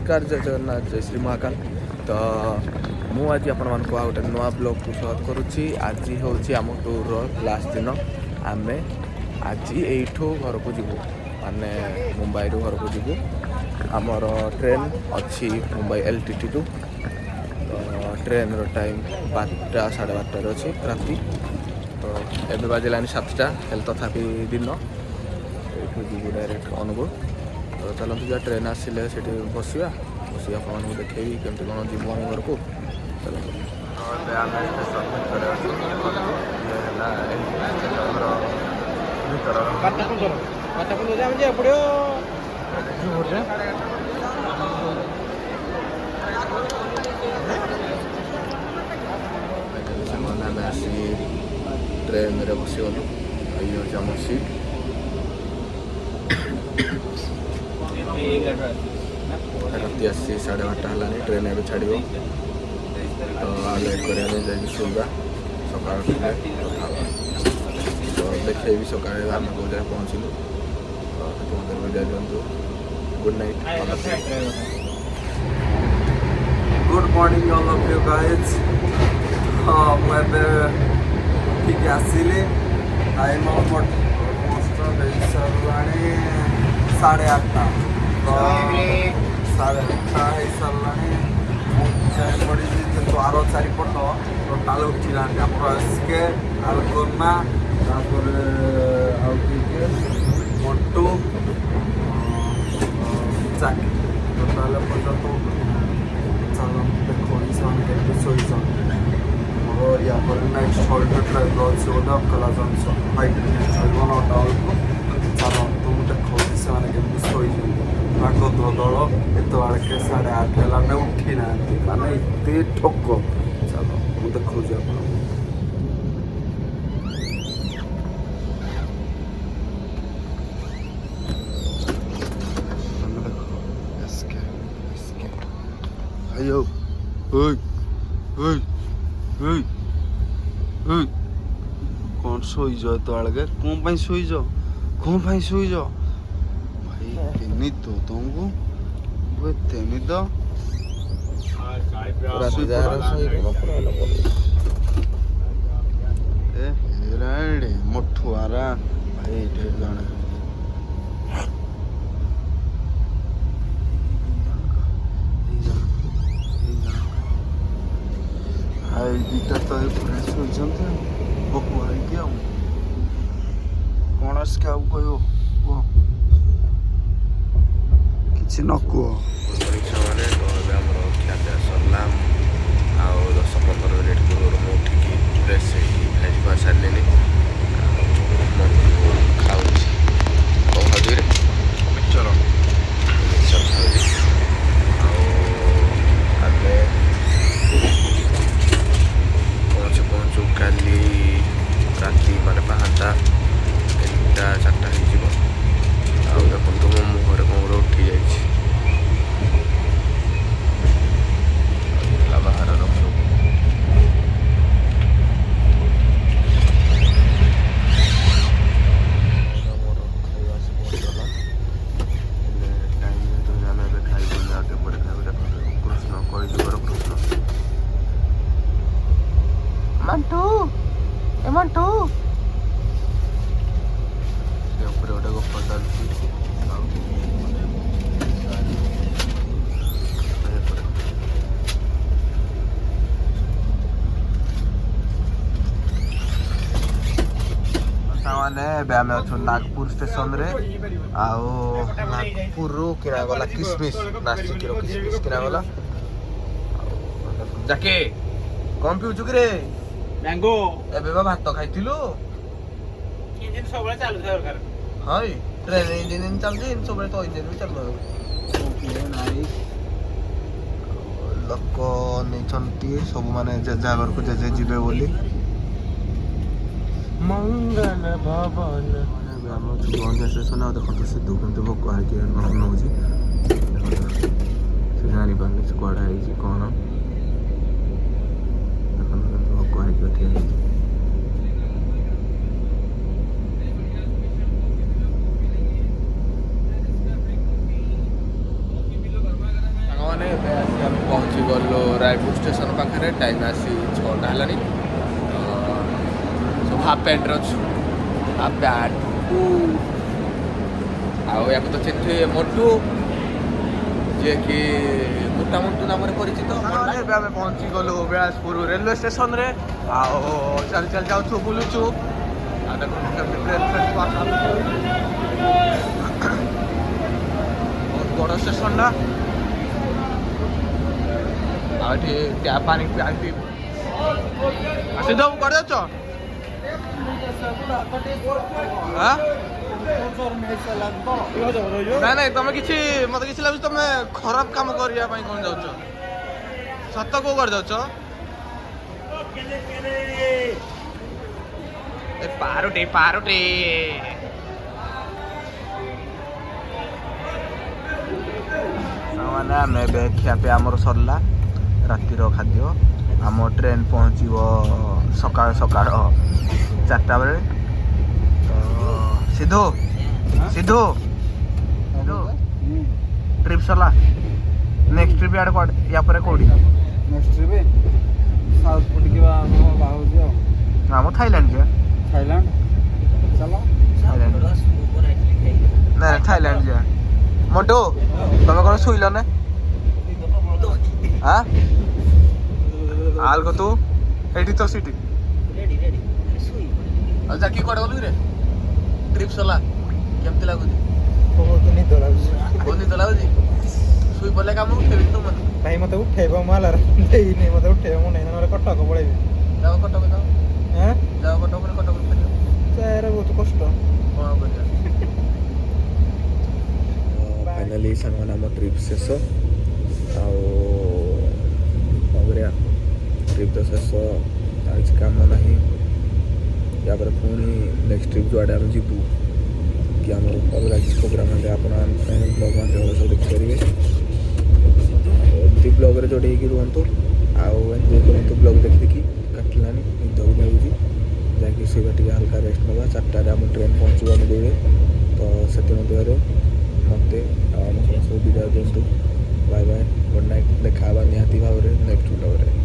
नमस्कार जय जगन्नाथ जय श्री महाकाल। तो मु आज आपण मानक आ गोटे नुआ ब्लॉग को स्वागत करुच्ची। आज हूँ आम टूर लास्ट दिन। आम आज यू घर को जीवु माने मुंबई रू घर को जीवु। आमर ट्रेन अच्छी मुंबई LTT टू। तो ट्रेन रो टाइम 12टा 12:30 अच्छी राति। तो एवं बाजिलानी 7टा तथापि दिन ये जीवु डायरेक्ट अनुगुल। तो चलते जहाँ ट्रेन आसिले से बसिया बस आपको देखेबी केमती कौन जीव आम घर को। ट्रेन रे बसीगलु ये हूँ आम सीट। राति आसी 12:30 है ट्रेन एवं छाड़ तो लेट कर शुवा सका तो देखे भी सका आम कौ जगह पहुँचलु। तो मंदिर में जाए दिंतु। Good night. Good morning all of you guys. मुझे ठीक आसिली टाइम ऑलमोस्ट सारे 8:30 तो 8:30 हो सारा पड़ी तो आर चारिपट टोटाल उठिला आप एसके आलकोना मोटू जाके टोटाल पर्यटन चल देखो के शोन मोर या नेक्स्ट हॉल्ट ट्रेन अच्छे बोधे अकला जंक्शन 5 मिनिट चलो 9टा बेलू चल तुम देखो के शोन आग दल एत बाड़के 8:30 है उठी ना माने एते ठोक। चलो मुझे देखा आप कौन शोज एत बाड़के कौन शोज कौन शोज भाई निद तुमको एते निद मठुआरा भाई जड़े दीटा तो शोचते बहु कि कौन आसके आउ कह कि न कह सरला आ 10-15 मिनिट पूर्व मुझे उठिकी फ्रेश खाई सारे खाऊँ खाऊे मिक्सचर मिक्सचर खाऊँ आमे पहुँचू काली राति माने 5टा 3टा 4टा हो देखो मो मुहर कौन उठी जाइए बाहर रखो। कृष्ण कईजुगर कृष्ण मंटू ए मंटू गोटे गप चलती आम अच्छु नागपुर स्टेशन रे आओ नागपुर किना गला किसमिस नासिक किसमिस किना गला जाके कौन पिउछु कि रे मैंगो एबे बा भात खाइथिलु इंजन सबले चालू था दरकार हाय ट्रेन इंजन चलजे सबले तो इंजन भी चलनो ओके नाइ लोक नै छंती सब माने जे जागर को जे जिबे बोली मंगल भवन गंजा स्टेशन आ देखो सिद्धू केमती भोक है नौ जानी पारे से कड़ा है कौन देखो भोक है ठीक स्टेशन पाखे टाइम आसी 6टा है सब हाफ पैंट अच्छु हाफ पैंट या तो चिन्ह मोटू जे कि मोटा मोटू नाम परिचित आम पहुँची गलु बिलासपुर रेलवे स्टेशन रे चल चल जाऊँ बुलुचु बहुत बड़ स्टेशन टा टैप पानी आसी दो कर ना ना तुम कि मत कि लगे तुम खराब काम करने कौन जाऊच सत को कर जाऊच पारुटे पारुटे सामान आम खियापे आमर सरला रातिर खाद्य आम ट्रेन पहुँचब सका सका 4टा बेले तो सिद्धू सिद्धू ट्रिप सरला नेक्स्ट ट्रिप यार या पर कोडी नेक्स्ट ट्रिप साउथ पुट के बाहु हम थाईलैंड जा थाईलैंड चलो थाईलैंड ना थाईलैंड जा मोटो तुम कौन शुइल ना हाँ आल को तू एटी तो सीटी अच्छा कि कट गलु रे ट्रिप सला केमती लागु बहुत निद लागु शुई पड़े काम उठेबी तुम भाई मत उठेब मालार नहीं मत उठेब मु नहीं नले कटक पळेबी जाओ कटक जाओ हैं जाओ कटक फेर तेरे बहुत कष्ट कौन करिया फाइनली सामान आम ट्रिप शेष आया ट्रिप तो शेष किसी कम ना या पुणी नेक्स्ट ट्रिप जो आड़े जीवु कि आम अलग किसी प्रोग्राम आप ब्लग सब देखिपारे एमती ब्लग जोड़े रुहतु आंजय करूँ ब्लग देखी देखी काटलानी निद भी लगुच जाकि सोवा टे हल्का रेस्ट नवा 4टार आम ट्रेन पहुँचू बेले तो से मत आम समस्त विदाय दिंतु बाय बाय गुड नाइट देखा निहाती भाव में नेक्स्ट ब्लग।